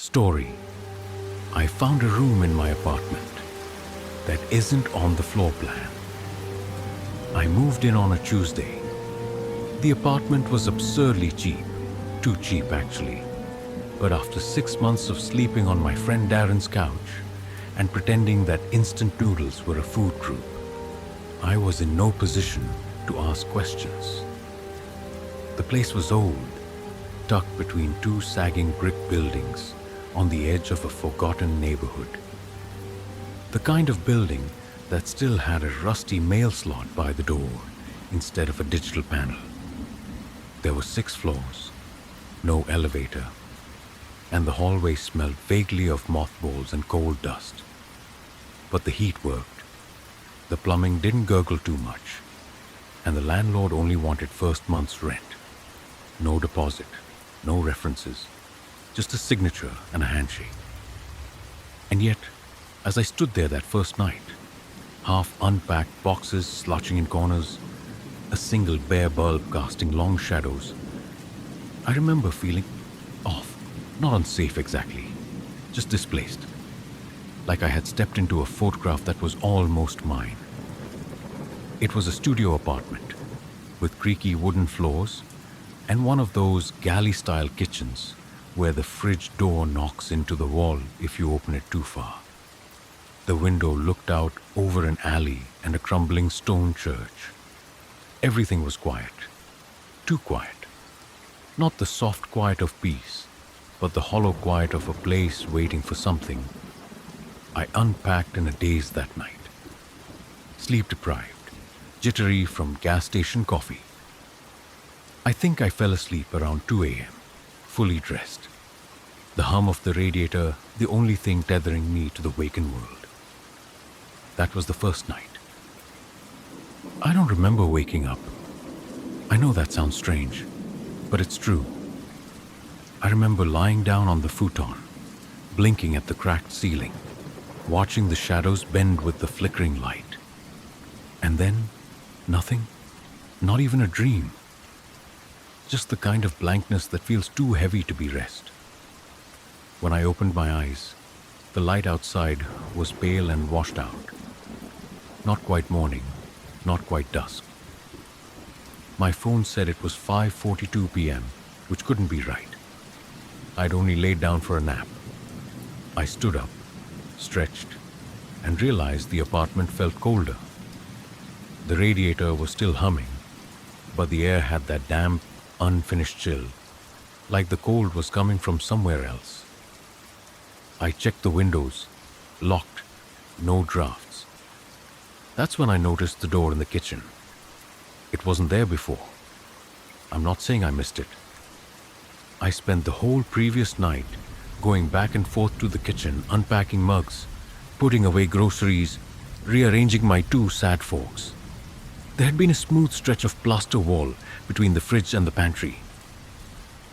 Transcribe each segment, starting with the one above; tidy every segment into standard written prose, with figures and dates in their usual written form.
Story. I found a room in my apartment that isn't on the floor plan. I moved in on a Tuesday. The apartment was absurdly cheap, too cheap actually. But after 6 months of sleeping on my friend Darren's couch and pretending that instant noodles were a food group, I was in no position to ask questions. The place was old, tucked between two sagging brick buildings on the edge of a forgotten neighborhood. The kind of building that still had a rusty mail slot by the door instead of a digital panel. There were 6 floors, no elevator, and the hallway smelled vaguely of mothballs and coal dust. But the heat worked, the plumbing didn't gurgle too much, and the landlord only wanted first month's rent. No deposit, no references, just a signature and a handshake. And yet, as I stood there that first night, half unpacked boxes slouching in corners, a single bare bulb casting long shadows, I remember feeling off, not unsafe exactly, just displaced, like I had stepped into a photograph that was almost mine. It was a studio apartment with creaky wooden floors and one of those galley-style kitchens where the fridge door knocks into the wall if you open it too far. The window looked out over an alley and a crumbling stone church. Everything was quiet, too quiet. Not the soft quiet of peace, but the hollow quiet of a place waiting for something. I unpacked in a daze that night, sleep-deprived, jittery from gas station coffee. I think I fell asleep around 2 a.m., fully dressed. The hum of the radiator, the only thing tethering me to the waking world. That was the first night. I don't remember waking up. I know that sounds strange, but it's true. I remember lying down on the futon, blinking at the cracked ceiling, watching the shadows bend with the flickering light. And then, nothing, not even a dream. Just the kind of blankness that feels too heavy to be rest. When I opened my eyes, the light outside was pale and washed out. Not quite morning, not quite dusk. My phone said it was 5:42 p.m., which couldn't be right. I'd only laid down for a nap. I stood up, stretched, and realized the apartment felt colder. The radiator was still humming, but the air had that damp, unfinished chill, like the cold was coming from somewhere else. I checked the windows, locked, no drafts. That's when I noticed the door in the kitchen. It wasn't there before. I'm not saying I missed it. I spent the whole previous night going back and forth to the kitchen, unpacking mugs, putting away groceries, rearranging my 2 sad forks. There had been a smooth stretch of plaster wall between the fridge and the pantry.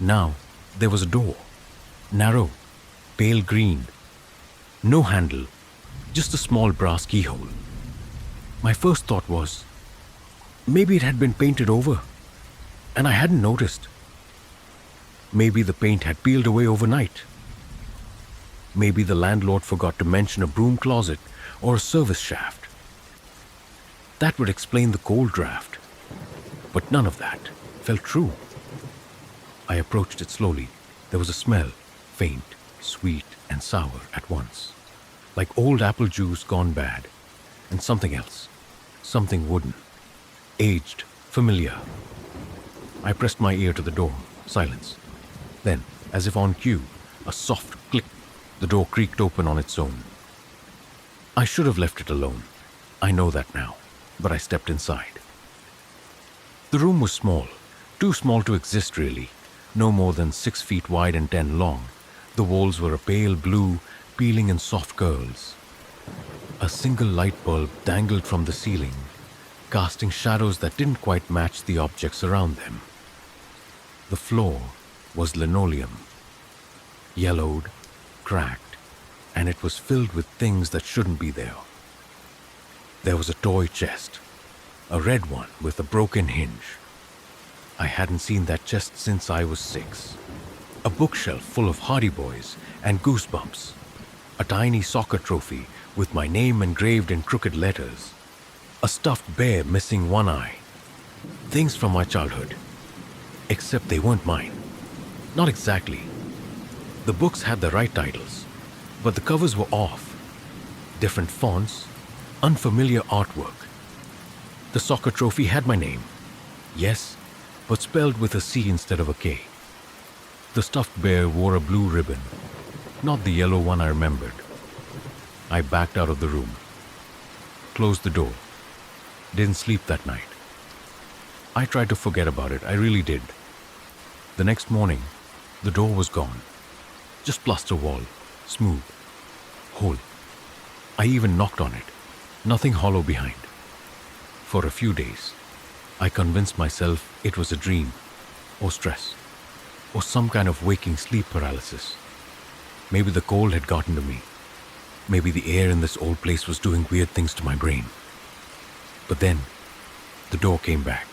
Now, there was a door, narrow, pale green, no handle, just a small brass keyhole. My first thought was, maybe it had been painted over, and I hadn't noticed. Maybe the paint had peeled away overnight. Maybe the landlord forgot to mention a broom closet or a service shaft. That would explain the cold draft, but none of that felt true. I approached it slowly. There was a smell, faint, sweet, and sour at once, like old apple juice gone bad, and something else, something wooden, aged, familiar. I pressed my ear to the door, silence. Then, as if on cue, a soft click. The door creaked open on its own. I should have left it alone. I know that now, but I stepped inside. The room was small, too small to exist really, no more than 6 feet wide and 10 long. The walls were a pale blue, peeling in soft curls. A single light bulb dangled from the ceiling, casting shadows that didn't quite match the objects around them. The floor was linoleum, yellowed, cracked, and it was filled with things that shouldn't be there. There was a toy chest, a red one with a broken hinge. I hadn't seen that chest since I was 6. A bookshelf full of Hardy Boys and Goosebumps. A tiny soccer trophy with my name engraved in crooked letters. A stuffed bear missing one eye. Things from my childhood. Except they weren't mine. Not exactly. The books had the right titles, but the covers were off. Different fonts, unfamiliar artwork. The soccer trophy had my name. Yes, but spelled with a C instead of a K. The stuffed bear wore a blue ribbon, not the yellow one I remembered. I backed out of the room, closed the door, didn't sleep that night. I tried to forget about it, I really did. The next morning, the door was gone. Just plaster wall, smooth, whole. I even knocked on it, nothing hollow behind. For a few days, I convinced myself it was a dream, or stress, or some kind of waking sleep paralysis. Maybe the cold had gotten to me. Maybe the air in this old place was doing weird things to my brain. But then, the door came back.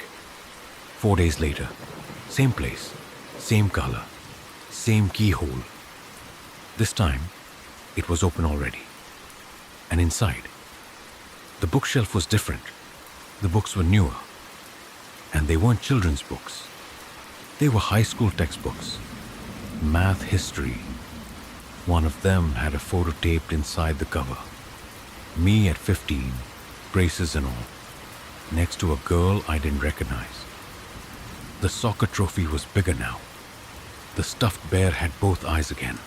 4 days later, same place, same color, same keyhole. This time, it was open already. And inside, the bookshelf was different. The books were newer. And they weren't children's books. They were high school textbooks. Math history. One of them had a photo taped inside the cover. Me at 15, braces and all, next to a girl I didn't recognize. The soccer trophy was bigger now. The stuffed bear had both eyes again.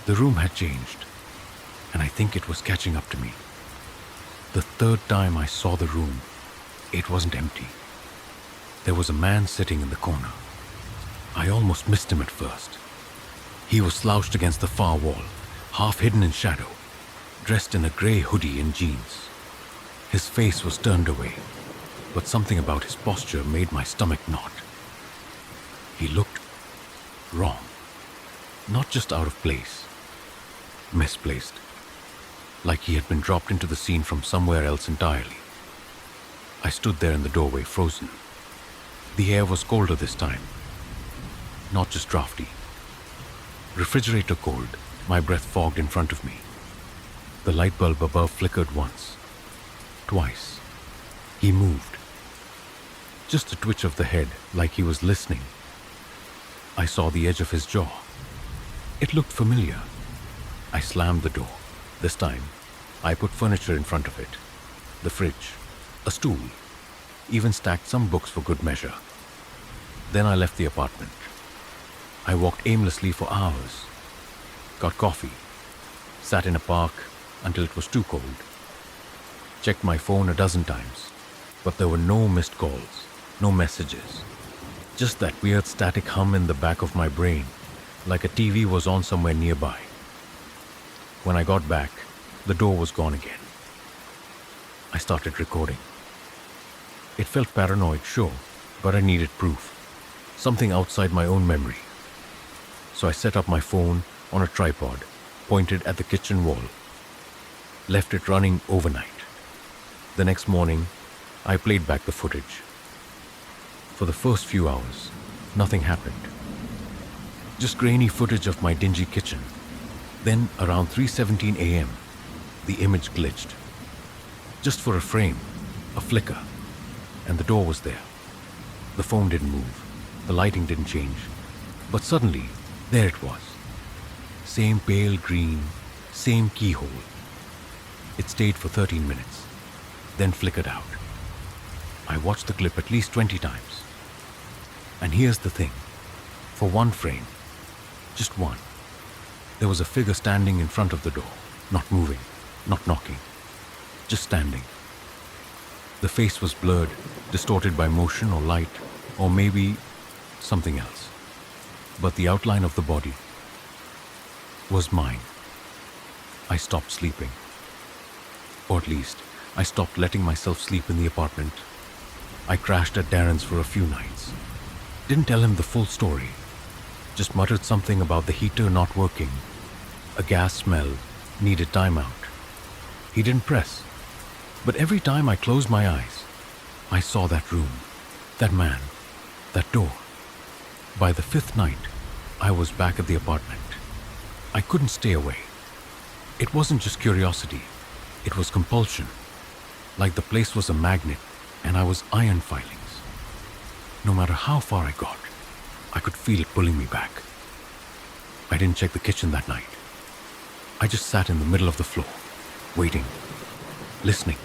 The room had changed, and I think it was catching up to me. The third time I saw the room, it wasn't empty. There was a man sitting in the corner. I almost missed him at first. He was slouched against the far wall, half hidden in shadow, dressed in a grey hoodie and jeans. His face was turned away, but something about his posture made my stomach knot. He looked wrong, not just out of place, misplaced, like he had been dropped into the scene from somewhere else entirely. I stood there in the doorway, frozen. The air was colder this time, not just drafty. Refrigerator cold, my breath fogged in front of me. The light bulb above flickered once, twice. He moved. Just a twitch of the head, like he was listening. I saw the edge of his jaw. It looked familiar. I slammed the door. This time, I put furniture in front of it. The fridge, a stool, even stacked some books for good measure. Then I left the apartment. I walked aimlessly for hours, got coffee, sat in a park until it was too cold, checked my phone a dozen times, but there were no missed calls, no messages, just that weird static hum in the back of my brain, like a TV was on somewhere nearby. When I got back, the door was gone again. I started recording. It felt paranoid, sure, but I needed proof, something outside my own memory. So I set up my phone on a tripod, pointed at the kitchen wall, left it running overnight. The next morning, I played back the footage. For the first few hours, nothing happened. Just grainy footage of my dingy kitchen. Then, around 3:17 a.m., the image glitched. Just for a frame, a flicker, and the door was there. The phone didn't move, the lighting didn't change, but suddenly, there it was. Same pale green, same keyhole. It stayed for 13 minutes, then flickered out. I watched the clip at least 20 times. And here's the thing. For one frame, just one, there was a figure standing in front of the door, not moving, not knocking, just standing. The face was blurred, distorted by motion or light, or maybe something else. But the outline of the body was mine. I stopped sleeping. Or at least, I stopped letting myself sleep in the apartment. I crashed at Darren's for a few nights. Didn't tell him the full story. Just muttered something about the heater not working. A gas smell, needed timeout. He didn't press. But every time I closed my eyes, I saw that room, that man, that door. By the 5th night, I was back at the apartment. I couldn't stay away. It wasn't just curiosity, it was compulsion. Like the place was a magnet and I was iron filings. No matter how far I got, I could feel it pulling me back. I didn't check the kitchen that night. I just sat in the middle of the floor, waiting, listening.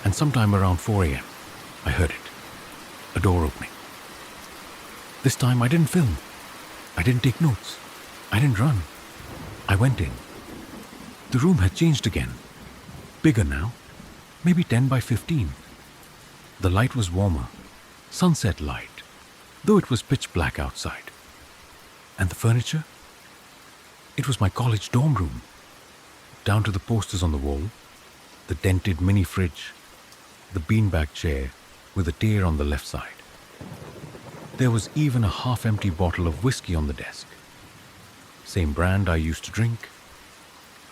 And sometime around 4 a.m., I heard it. A door opening. This time I didn't film. I didn't take notes. I didn't run. I went in. The room had changed again. Bigger now. Maybe 10 by 15. The light was warmer. Sunset light. Though it was pitch black outside. And the furniture? It was my college dorm room. Down to the posters on the wall. The dented mini fridge. The beanbag chair with a tear on the left side. There was even a half-empty bottle of whiskey on the desk. Same brand I used to drink.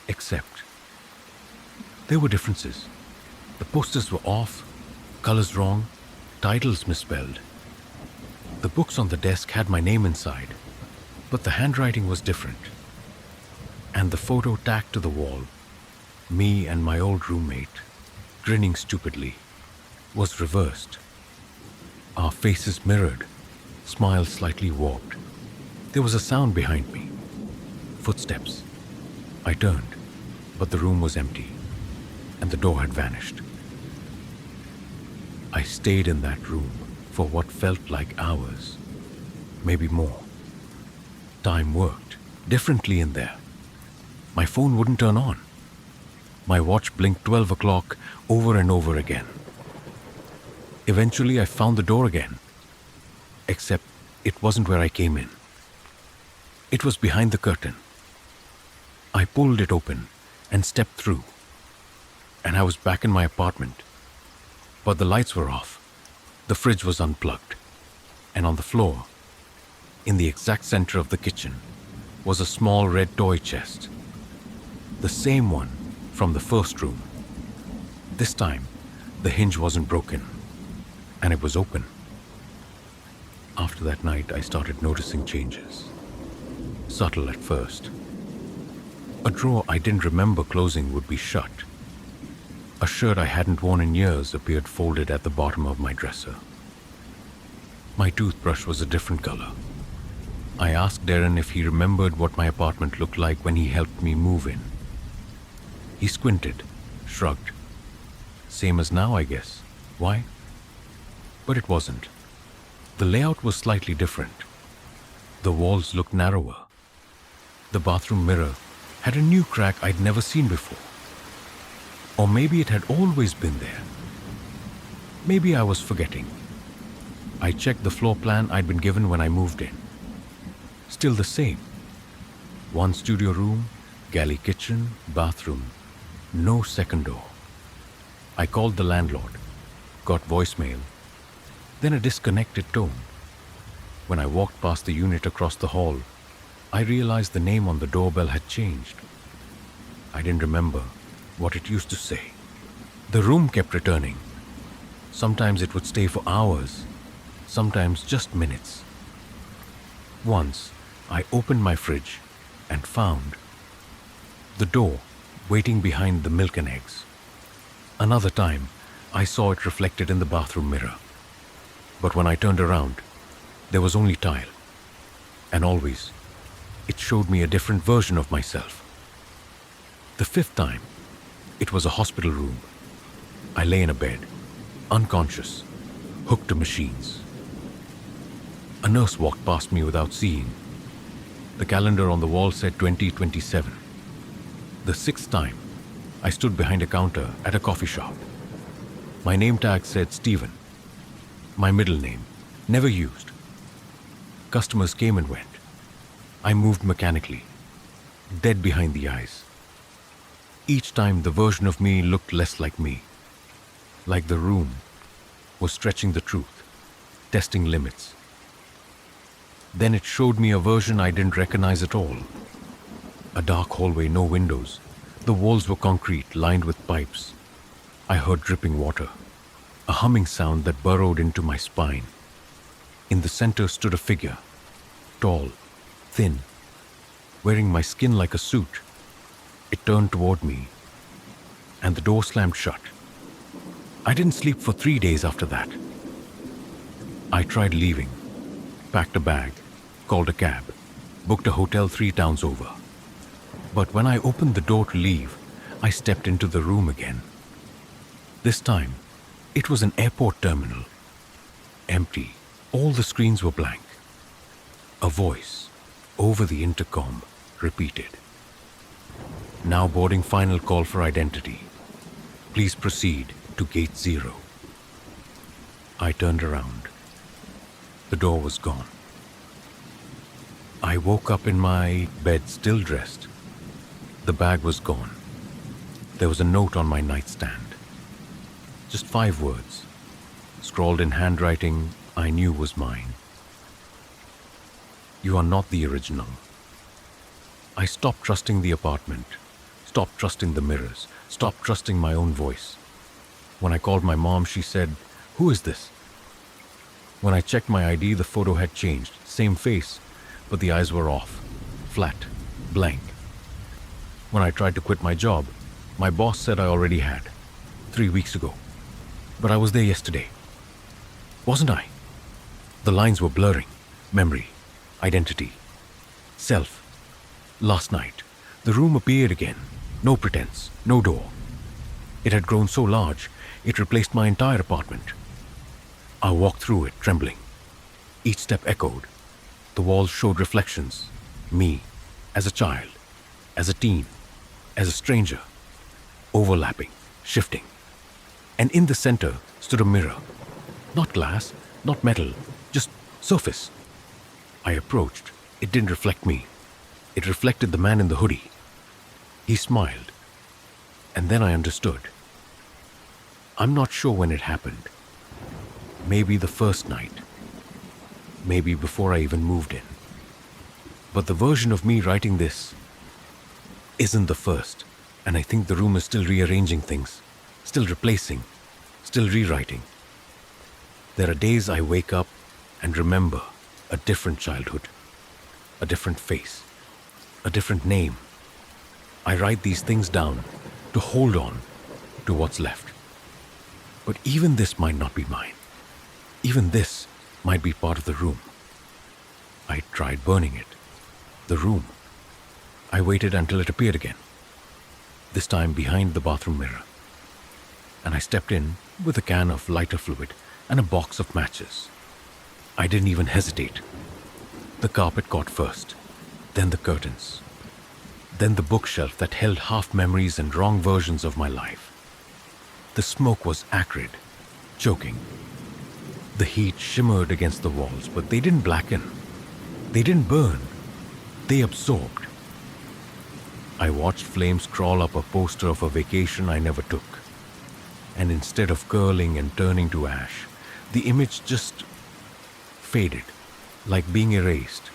Except, there were differences. The posters were off, colors wrong, titles misspelled. The books on the desk had my name inside, but the handwriting was different. And the photo tacked to the wall, me and my old roommate, grinning stupidly, was reversed. Our faces mirrored, smiles slightly warped. There was a sound behind me. Footsteps. I turned, but the room was empty, and the door had vanished. I stayed in that room for what felt like hours, maybe more. Time worked differently in there. My phone wouldn't turn on. My watch blinked 12 o'clock over and over again. Eventually, I found the door again. Except it wasn't where I came in. It was behind the curtain. I pulled it open and stepped through. And I was back in my apartment. But the lights were off. The fridge was unplugged. And on the floor, in the exact center of the kitchen, was a small red toy chest. The same one from the first room. This time, the hinge wasn't broken. And it was open. After that night, I started noticing changes. Subtle at first. A drawer I didn't remember closing would be shut. A shirt I hadn't worn in years appeared folded at the bottom of my dresser. My toothbrush was a different color. I asked Darren if he remembered what my apartment looked like when he helped me move in. He squinted, shrugged. Same as now, I guess. Why? But it wasn't. The layout was slightly different. The walls looked narrower. The bathroom mirror had a new crack I'd never seen before. Or maybe it had always been there. Maybe I was forgetting. I checked the floor plan I'd been given when I moved in. Still the same. One studio room, galley kitchen, bathroom. No second door. I called the landlord, got voicemail, then a disconnected tone. When I walked past the unit across the hall, I realized the name on the doorbell had changed. I didn't remember what it used to say. The room kept returning. Sometimes it would stay for hours, sometimes just minutes. Once, I opened my fridge and found the door waiting behind the milk and eggs. Another time, I saw it reflected in the bathroom mirror. But when I turned around, there was only tile. And always, it showed me a different version of myself. The fifth time, it was a hospital room. I lay in a bed, unconscious, hooked to machines. A nurse walked past me without seeing. The calendar on the wall said 2027. The sixth time, I stood behind a counter at a coffee shop. My name tag said Stephen. My middle name, never used. Customers came and went. I moved mechanically, dead behind the eyes. Each time the version of me looked less like me. Like the room was stretching the truth, testing limits. Then it showed me a version I didn't recognize at all. A dark hallway, no windows. The walls were concrete, lined with pipes. I heard dripping water, a humming sound that burrowed into my spine. In the center stood a figure, tall, thin, wearing my skin like a suit. It turned toward me, and the door slammed shut. I didn't sleep for 3 days after that. I tried leaving, packed a bag, called a cab, booked a hotel 3 towns over. But when I opened the door to leave, I stepped into the room again. This time, it was an airport terminal. Empty. All the screens were blank. A voice, over the intercom, repeated. Now boarding final call for identity. Please proceed to gate 0. I turned around. The door was gone. I woke up in my bed still dressed. The bag was gone. There was a note on my nightstand. Just 5 words, scrawled in handwriting I knew was mine. You are not the original. I stopped trusting the apartment, stopped trusting the mirrors, stopped trusting my own voice. When I called my mom, she said, "Who is this?" When I checked my ID, the photo had changed. Same face, but the eyes were off, flat, blank. When I tried to quit my job, my boss said I already had, 3 weeks ago. But I was there yesterday. Wasn't I? The lines were blurring. Memory, identity, self. Last night, the room appeared again. No pretense, no door. It had grown so large, it replaced my entire apartment. I walked through it, trembling. Each step echoed. The walls showed reflections. Me, as a child, as a teen, as a stranger. Overlapping, shifting. And in the center stood a mirror. Not glass, not metal, just surface. I approached. It didn't reflect me. It reflected the man in the hoodie. He smiled. And then I understood. I'm not sure when it happened. Maybe the first night. Maybe before I even moved in. But the version of me writing this isn't the first. And I think the room is still rearranging things, still replacing, still rewriting. There are days I wake up and remember a different childhood, a different face, a different name. I write these things down to hold on to what's left. But even this might not be mine. Even this might be part of the room. I tried burning it. The room. I waited until it appeared again. This time behind the bathroom mirror. And I stepped in with a can of lighter fluid and a box of matches. I didn't even hesitate. The carpet caught first, then the curtains, then the bookshelf that held half memories and wrong versions of my life. The smoke was acrid, choking. The heat shimmered against the walls, but they didn't blacken. They didn't burn. They absorbed. I watched flames crawl up a poster of a vacation I never took. And instead of curling and turning to ash, the image just faded, like being erased.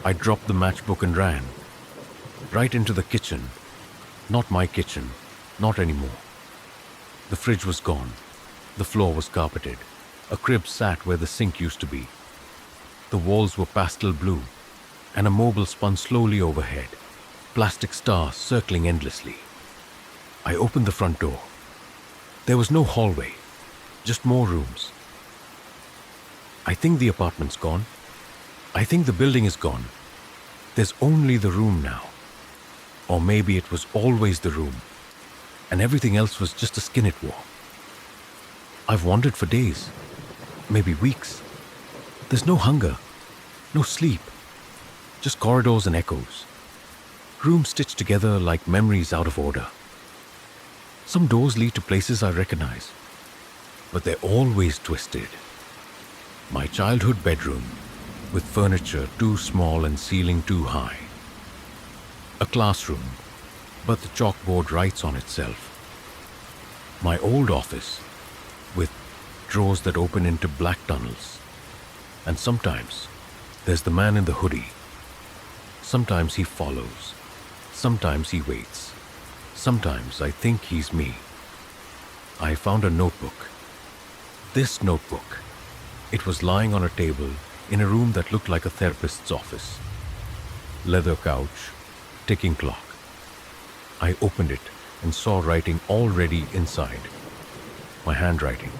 I dropped the matchbook and ran. Right into the kitchen. Not my kitchen. Not anymore. The fridge was gone. The floor was carpeted. A crib sat where the sink used to be. The walls were pastel blue, and a mobile spun slowly overhead. Plastic stars circling endlessly. I opened the front door. There was no hallway, just more rooms. I think the apartment's gone. I think the building is gone. There's only the room now. Or maybe it was always the room, and everything else was just a skin it wore. I've wandered for days, maybe weeks. There's no hunger, no sleep, just corridors and echoes. Rooms stitched together like memories out of order. Some doors lead to places I recognize, but they're always twisted. My childhood bedroom, with furniture too small and ceiling too high. A classroom, but the chalkboard writes on itself. My old office, with drawers that open into black tunnels. And sometimes, there's the man in the hoodie. Sometimes he follows. Sometimes he waits. Sometimes I think he's me. I found a notebook. This notebook. It was lying on a table in a room that looked like a therapist's office. Leather couch, ticking clock. I opened it and saw writing already inside. My handwriting.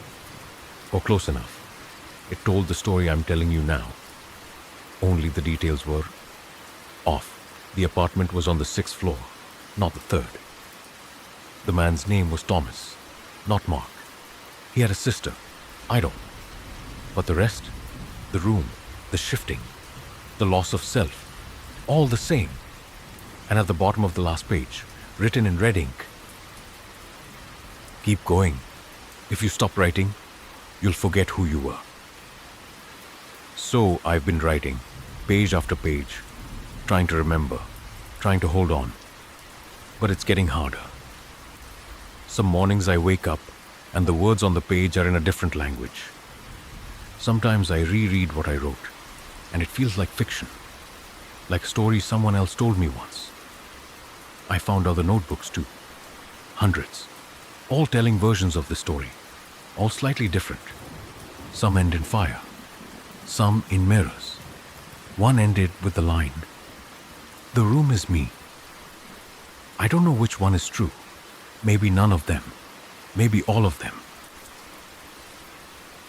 Or close enough. It told the story I'm telling you now. Only the details were off. The apartment was on the 6th floor, not the 3rd. The man's name was Thomas, not Mark. He had a sister. I don't. But the rest? The room, the shifting, the loss of self, all the same. And at the bottom of the last page, written in red ink, keep going. If you stop writing, you'll forget who you were. So I've been writing, page after page, trying to remember, trying to hold on. But it's getting harder. Some mornings I wake up and the words on the page are in a different language. Sometimes I reread what I wrote, and it feels like fiction, like a story someone else told me once. I found other notebooks too, hundreds, all telling versions of the story, all slightly different. Some end in fire, some in mirrors. One ended with the line, "The room is me." I don't know which one is true. Maybe none of them, maybe all of them.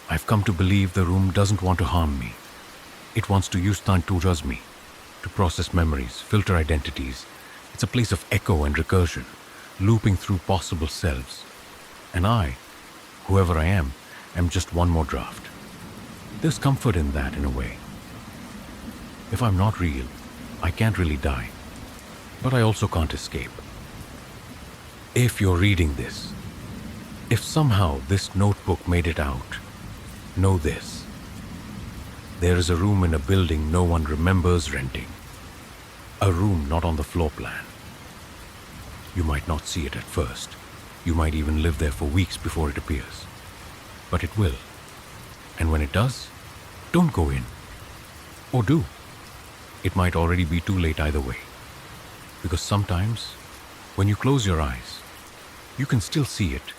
I've come to believe the room doesn't want to harm me. It wants to use Tantura's me, to process memories, filter identities. It's a place of echo and recursion, looping through possible selves. And I, whoever I am just one more draft. There's comfort in that in a way. If I'm not real, I can't really die. But I also can't escape. If you're reading this, if somehow this notebook made it out, know this. There is a room in a building no one remembers renting. A room not on the floor plan. You might not see it at first. You might even live there for weeks before it appears. But it will. And when it does, don't go in. Or do. It might already be too late either way. Because sometimes, when you close your eyes, you can still see it.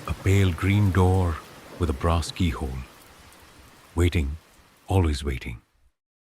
A pale green door with a brass keyhole. Waiting, always waiting.